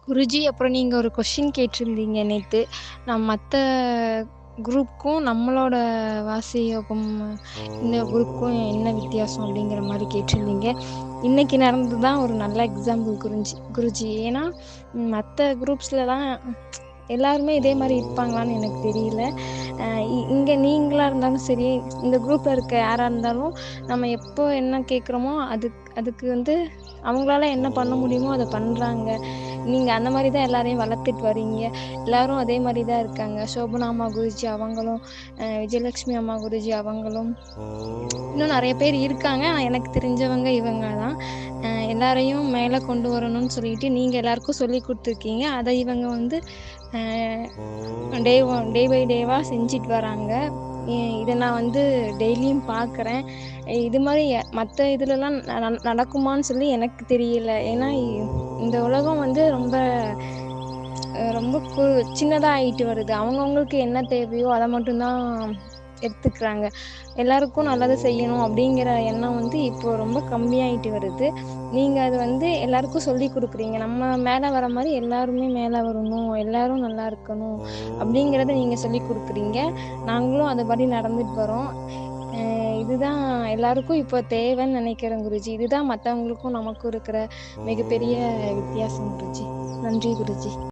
குருஜி, அப்புறம் நீங்க ஒரு கொஸ்டின் கேட்டிருந்தீங்க நேத்து. நான் மத்த குரூப்க்கும், நம்மளோட வாசி யோகம் இந்த குரூப்க்கும் என்ன வித்தியாசம் அப்படிங்கிற மாரி கேட்டிருந்தீங்க. இன்னைக்கு நடந்தது தான் ஒரு நல்ல எக்ஸாம்பிள் குருஜி. ஏன்னா, மத்த குரூப்ஸ்லலாம் எல்லாருமே இதே மாரி இருப்பாங்களான்னு எனக்கு தெரியல. அ இங்க நீங்களா இருந்தாலும் சரி, இந்த குரூப்ல இருக்க யாரா இருந்தாலும், நம்ம எப்போ என்ன கேட்குறோமோ, அதுக்கு வந்து அவங்களால என்ன பண்ண முடியுமோ அத பண்றாங்க. நீங்க அந்த மாரி தான் எல்லாரையும் வளர்த்துட்டு வரீங்க. எல்லாரும் அதே மாரி தான் இருக்காங்க. சோபனா அம்மா குருஜி அவங்களும், விஜயலட்சுமி அம்மா குருஜி அவங்களும், இன்னும் நெறைய பேர் இருக்காங்க. ஆனா எனக்கு தெரிஞ்சவங்க இவங்க தான். எல்லாரையும் மேல கொண்டு வரணும்னு சொல்லிட்டு நீங்க எல்லாருக்கும் சொல்லிக் குடுத்துருக்கீங்க. அத இவங்க வந்து அ டே பை டேவா செஞ்சுட்டு வராங்க. இத நான் வந்து டெய்லியும் பார்க்குறேன். இது மாரி மத்த இதுலலாம் நடக்குமான்னு சொல்லி எனக்கு தெரியல. ஏன்னா இந்த உலகம் வந்து ரொம்ப சின்னதா ஆயிட்டு வருது. அவங்கவங்களுக்கு என்ன தேவையோ அத மட்டும் தான் எடுத்துக்கிறாங்க. எல்லாருக்கும் நல்லது செய்யணும் அப்படிங்கிற எண்ணம் வந்து இப்போ ரொம்ப கம்மியாயிட்டு வருது. நீங்க அது வந்து எல்லாருக்கும் சொல்லிக் குடுக்குறீங்க. நம்ம மேல வர மாரி எல்லாருமே மேல வரணும், எல்லாரும் நல்லா இருக்கணும் அப்படிங்கிறத நீங்க சொல்லிக் குடுக்குறீங்க. நாங்களும் அதுபடி நடந்துட்டு வரோம். இதுதான் எல்லாருக்கும் இப்போ தேவைன்னு நெனைக்கிறேன் குருஜி. இதுதான் மத்தவங்களுக்கும் நமக்கும் இருக்கிற மிகப்பெரிய வித்தியாசம் குருஜி. நன்றி குருஜி.